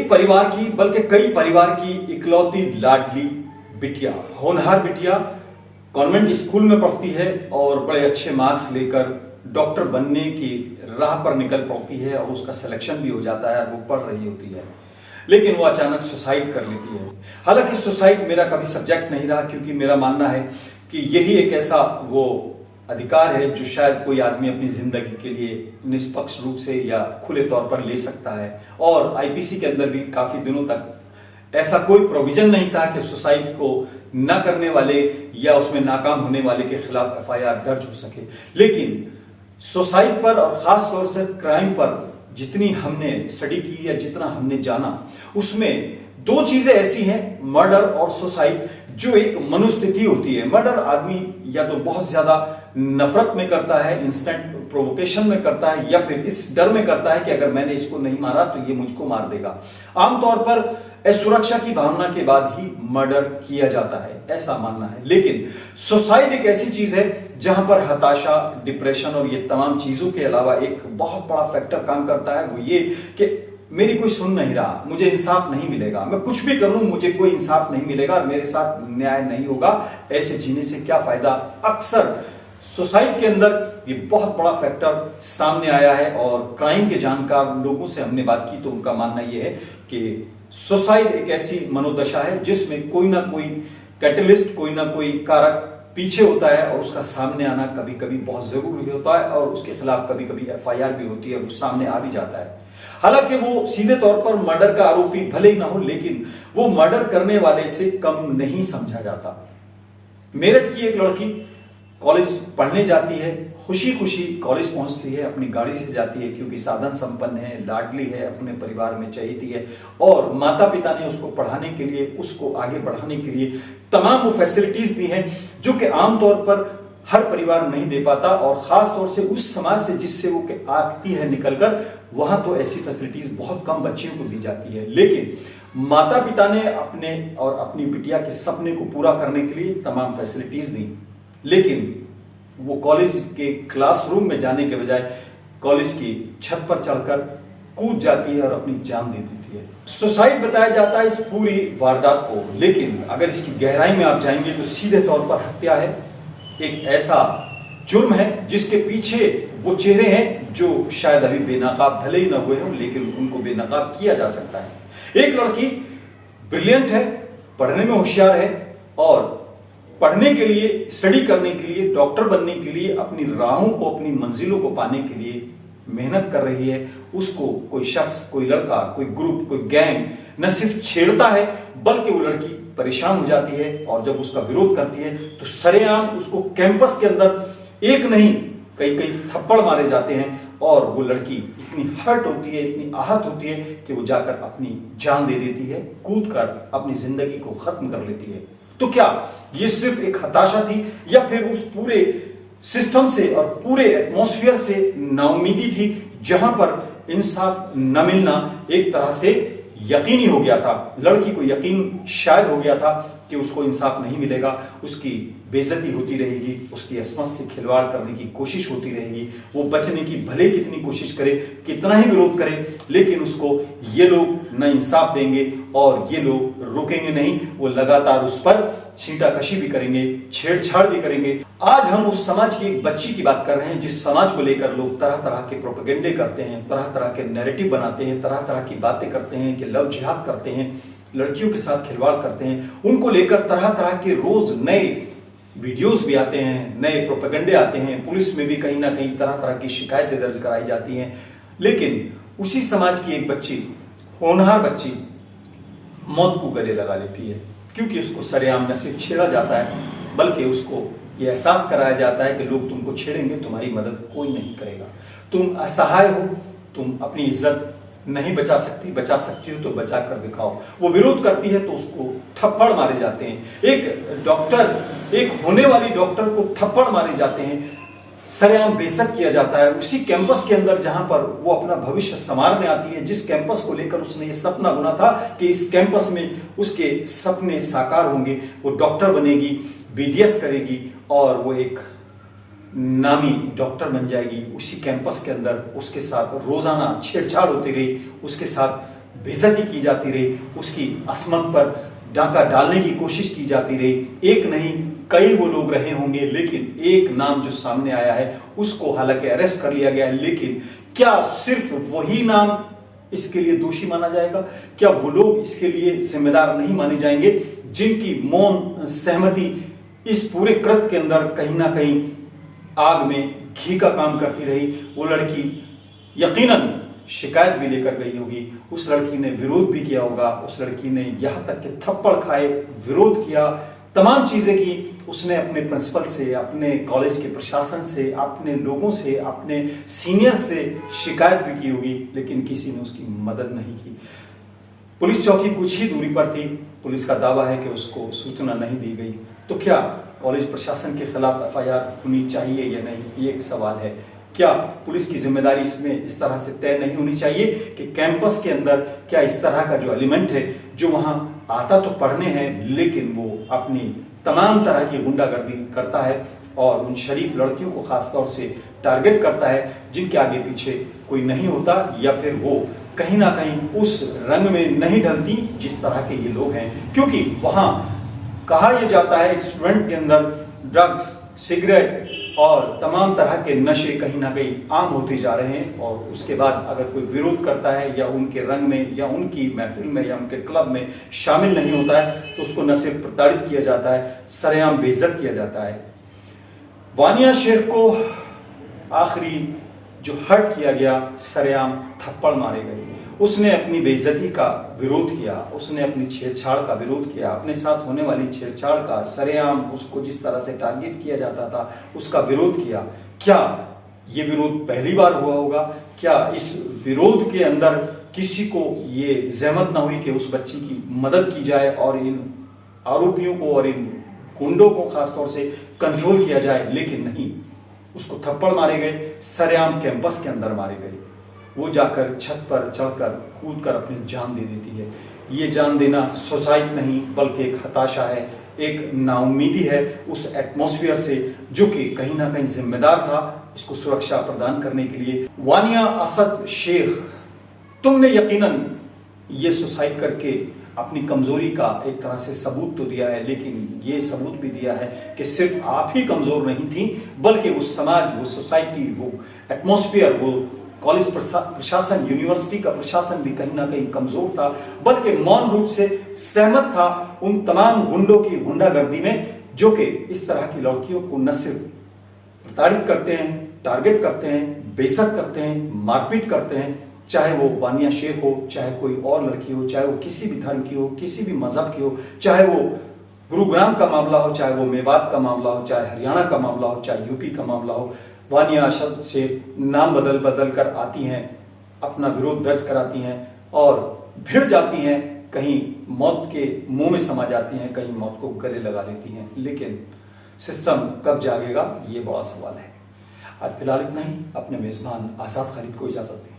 एक परिवार की बल्कि कई परिवार की इकलौती लाडली बिटिया, होनहार बिटिया कॉन्वेंट स्कूल में पढ़ती है और बड़े अच्छे मार्क्स लेकर डॉक्टर बनने की राह पर निकल पड़ती है और उसका सिलेक्शन भी हो जाता है और वो पढ़ रही होती है। लेकिन वो अचानक सुसाइड कर लेती है। हालांकि सुसाइड मेरा कभी सब्जेक्ट नहीं रहा, क्योंकि मेरा मानना है कि यही एक ऐसा वो अधिकार है जो शायद कोई आदमी अपनी जिंदगी के लिए निष्पक्ष रूप से या खुले तौर पर ले सकता है। और आईपीसी के अंदर भी काफी दिनों तक ऐसा कोई प्रोविजन नहीं था कि सुसाइड को न करने वाले या उसमें नाकाम होने वाले के खिलाफ एफआईआर दर्ज हो सके। लेकिन सुसाइड पर और खास तौर से क्राइम पर जितनी हमने स्टडी की या जितना हमने जाना, उसमें दो चीजें ऐसी हैं, मर्डर और सुसाइड, जो एक मनोस्थिति होती है। मर्डर आदमी या तो बहुत ज्यादा नफरत में करता है, इंस्टेंट प्रोवोकेशन में करता है, या फिर इस डर में करता है कि अगर मैंने इसको नहीं मारा तो ये मुझको मार देगा। आमतौर पर असुरक्षा की भावना के बाद ही मर्डर किया जाता है, ऐसा मानना है। लेकिन सुसाइड एक ऐसी चीज है जहां पर हताशा, डिप्रेशन और ये तमाम चीजों के अलावा एक बहुत बड़ा फैक्टर काम करता है। वो ये कि मेरी कोई सुन नहीं रहा, मुझे इंसाफ नहीं मिलेगा, मैं कुछ भी कर लूं मुझे कोई इंसाफ नहीं मिलेगा और मेरे साथ न्याय नहीं होगा, ऐसे जीने से क्या फायदा। अक्सर सुसाइड के अंदर ये बहुत बड़ा फैक्टर सामने आया है और क्राइम के जानकार लोगों से हमने बात की तो उनका मानना यह है कि सुसाइड एक ऐसी मनोदशा है जिसमें कोई ना कोई कैटलिस्ट, कोई ना कोई कारक पीछे होता है और उसका सामने आना कभी कभी बहुत जरूरी होता है और उसके खिलाफ कभी कभी एफआईआर भी होती है, वो सामने आ भी जाता है। हालांकि वो सीधे तौर पर मर्डर का आरोपी भले ही ना हो, लेकिन वो मर्डर करने वाले से कम नहीं समझा जाता। मेरठ की एक लड़की कॉलेज पढ़ने जाती है, खुशी खुशी कॉलेज पहुंचती है, अपनी गाड़ी से जाती है क्योंकि साधन संपन्न है, लाडली है, अपने परिवार में चहेती है और माता पिता ने उसको पढ़ाने के लिए, उसको आगे बढ़ाने के लिए तमाम वो फैसिलिटीज दी हैं जो कि आमतौर पर हर परिवार नहीं दे पाता। और खास तौर से उस समाज से जिससे वो आती है निकलकर, वहां तो ऐसी फैसिलिटीज बहुत कम बच्चियों को दी जाती है। लेकिन माता पिता ने अपने और अपनी बिटिया के सपने को पूरा करने के लिए तमाम फैसिलिटीज दी, लेकिन वो कॉलेज के क्लासरूम में जाने के बजाय कॉलेज की छत पर चढ़कर कूद जाती है और अपनी जान दे देती है। सुसाइड बताया जाता है इस पूरी वारदात को, लेकिन अगर इसकी गहराई में आप जाएंगे तो सीधे तौर पर हत्या है। एक ऐसा जुर्म है जिसके पीछे वो चेहरे हैं जो शायद अभी बेनकाब भले ही ना हुए हों, लेकिन उनको बेनकाब किया जा सकता है। एक लड़की ब्रिलियंट है, पढ़ने में होशियार है और पढ़ने के लिए, स्टडी करने के लिए, डॉक्टर बनने के लिए, अपनी राहों को, अपनी मंजिलों को पाने के लिए मेहनत कर रही है। उसको कोई शख्स, कोई लड़का, कोई ग्रुप, कोई गैंग न सिर्फ छेड़ता है बल्कि वो लड़की परेशान हो जाती है और जब उसका विरोध करती है तो सरेआम उसको कैंपस के अंदर एक नहीं कई कई थप्पड़ मारे जाते हैं और वो लड़की इतनी हर्ट होती है, इतनी आहत होती है कि वो जाकर अपनी जान दे देती है, कूद कर अपनी जिंदगी को खत्म कर लेती है। तो क्या ये सिर्फ एक हताशा थी या फिर उस पूरे सिस्टम से और पूरे एटमॉस्फेयर से नाउमीदी थी जहां पर इंसाफ न मिलना एक तरह से यकीनी हो गया था। लड़की को यकीन शायद हो गया था कि उसको इंसाफ नहीं मिलेगा, उसकी बेइज्जती होती रहेगी, उसकी असमत से खिलवाड़ करने की कोशिश होती रहेगी, वो बचने की भले कितनी कोशिश करे, कितना ही विरोध करे, लेकिन उसको ये लोग न इंसाफ देंगे और ये लोग रुकेंगे नहीं। वो लगातार उस पर छींटाकशी भी करेंगे, छेड़छाड़ भी करेंगे। आज हम उस समाज की एक बच्ची की बात कर रहे हैं जिस समाज को लेकर लोग तरह तरह के प्रोपेगेंडे करते हैं, तरह तरह के नैरेटिव बनाते हैं, तरह तरह की बातें करते हैं कि लव जिहाद करते हैं, लड़कियों के साथ खिलवाड़ करते हैं। उनको लेकर तरह तरह के रोज नए वीडियोस भी आते हैं, नए प्रोपेगेंडे आते हैं, पुलिस में भी कहीं ना कहीं तरह तरह की शिकायतें दर्ज कराई जाती हैं। लेकिन उसी समाज की एक बच्ची, होनहार बच्ची, मौत को गले लगा लेती है क्योंकि उसको सरेआम न सिर्फ छेड़ा जाता है बल्कि उसको यह एहसास कराया जाता है कि लोग तुमको छेड़ेंगे, तुम्हारी मदद कोई नहीं करेगा, तुम असहाय हो, तुम अपनी इज्जत नहीं बचा सकती हो तो बचा कर दिखाओ। वो विरोध करती है तो उसको थप्पड़ मारे जाते हैं। एक डॉक्टर, एक होने वाली डॉक्टर को थप्पड़ मारे जाते हैं, सरेआम बेइज्जत किया जाता है उसी कैंपस के अंदर जहां पर वो अपना भविष्य संवारने आती है, जिस कैंपस को लेकर उसने ये सपना बुना था कि इस कैंपस में उसके सपने साकार होंगे, वो डॉक्टर बनेगी, बीडीएस करेगी और वो एक नामी डॉक्टर बन जाएगी। उसी कैंपस के अंदर उसके साथ रोजाना छेड़छाड़ होती रही, उसके साथ बेइज्जती की जाती रही, उसकी असमत पर डाका डालने की कोशिश की जाती रही। एक नहीं कई वो लोग रहे होंगे, लेकिन एक नाम जो सामने आया है उसको हालांकि अरेस्ट कर लिया गया है, लेकिन क्या सिर्फ वही नाम इसके लिए दोषी माना जाएगा? क्या वो लोग इसके लिए जिम्मेदार नहीं माने जाएंगे जिनकी मौन सहमति इस पूरे कृत्य के अंदर कहीं ना कहीं आग में घी का काम करती रही? वो लड़की यकीनन शिकायत भी लेकर गई होगी, उस लड़की ने विरोध भी किया होगा, उस लड़की ने यहां तक कि थप्पड़ खाए, विरोध किया, तमाम चीजें की। उसने अपने प्रिंसिपल से, अपने कॉलेज के प्रशासन से, अपने लोगों से, अपने सीनियर से शिकायत भी की होगी, लेकिन किसी ने उसकी मदद नहीं की। पुलिस चौकी कुछ ही दूरी पर थी, पुलिस का दावा है कि उसको सूचना नहीं दी गई। तो क्या कॉलेज प्रशासन के खिलाफ एफआईआर होनी चाहिए या नहीं, ये एक सवाल है। क्या पुलिस की जिम्मेदारी इसमें इस तरह से तय नहीं होनी चाहिए कि कैंपस के अंदर क्या इस तरह का जो एलिमेंट है जो वहां आता तो पढ़ने हैं, लेकिन वो अपनी तमाम तरह की गुंडागर्दी करता है और उन शरीफ लड़कियों को खासतौर से टारगेट करता है जिनके आगे पीछे कोई नहीं होता, या फिर वो कहीं ना कहीं उस रंग में नहीं ढलती जिस तरह के ये लोग हैं। क्योंकि वहां कहा यह जाता है एक स्टूडेंट के अंदर ड्रग्स, सिगरेट और तमाम तरह के नशे कहीं ना कहीं आम होते जा रहे हैं, और उसके बाद अगर कोई विरोध करता है या उनके रंग में या उनकी महफिल में या उनके क्लब में शामिल नहीं होता है तो उसको न सिर्फ प्रताड़ित किया जाता है, सरेआम बेइज्जत किया जाता है। वानिया शेख को आखिरी जो हर्ट किया गया, सरेआम थप्पड़ मारे गए। उसने अपनी बेइज्जती का विरोध किया, उसने अपनी छेड़छाड़ का विरोध किया, अपने साथ होने वाली छेड़छाड़ का, सरेआम उसको जिस तरह से टारगेट किया जाता था उसका विरोध किया। क्या ये विरोध पहली बार हुआ होगा? क्या इस विरोध के अंदर किसी को ये जहमत ना हुई कि उस बच्ची की मदद की जाए और इन आरोपियों को और इन गुंडों को खासतौर से कंट्रोल किया जाए? लेकिन नहीं, उसको थप्पड़ मारे गए, सरेआम कैंपस के अंदर मारे गए। वो जाकर छत पर चढ़कर कूद कर अपनी जान दे देती है। ये जान देना सुसाइड नहीं बल्कि एक हताशा है, एक नाउम्मीदी है उस एटमॉस्फेयर से जो कि कहीं ना कहीं जिम्मेदार था इसको सुरक्षा प्रदान करने के लिए। वानिया असद शेख, तुमने यकीनन ये सुसाइड करके अपनी कमजोरी का एक तरह से सबूत तो दिया है, लेकिन ये सबूत भी दिया है कि सिर्फ आप ही कमजोर नहीं थी बल्कि वो समाज, वो सोसाइटी, वो एटमॉस्फेयर, वो कॉलेज प्रशासन, यूनिवर्सिटी का प्रशासन भी कहीं ना कहीं कमजोर था, बल्कि मौन रूप से सहमत था उन तमाम गुंडों की गुंडागर्दी में जो कि इस तरह की लड़कियों को न सिर्फ प्रताड़ित करते हैं, टारगेट करते हैं, बेइज्जत करते हैं, मारपीट करते हैं, चाहे वो वानिया शेख हो, चाहे कोई और लड़की हो, चाहे वो किसी भी धर्म की हो, किसी भी मजहब की हो, चाहे वो गुरुग्राम का मामला हो, चाहे वो मेवात का मामला हो, चाहे हरियाणा का मामला हो, चाहे यूपी का मामला हो। वानिया असद से नाम बदल बदल कर आती हैं, अपना विरोध दर्ज कराती हैं और भिड़ जाती हैं, कहीं मौत के मुंह में समा जाती हैं, कहीं मौत को गले लगा लेती हैं। लेकिन सिस्टम कब जागेगा, ये बड़ा सवाल है। आज फिलहाल इतना ही। अपने मेजबान आजाद खालिद को इजाजत दें।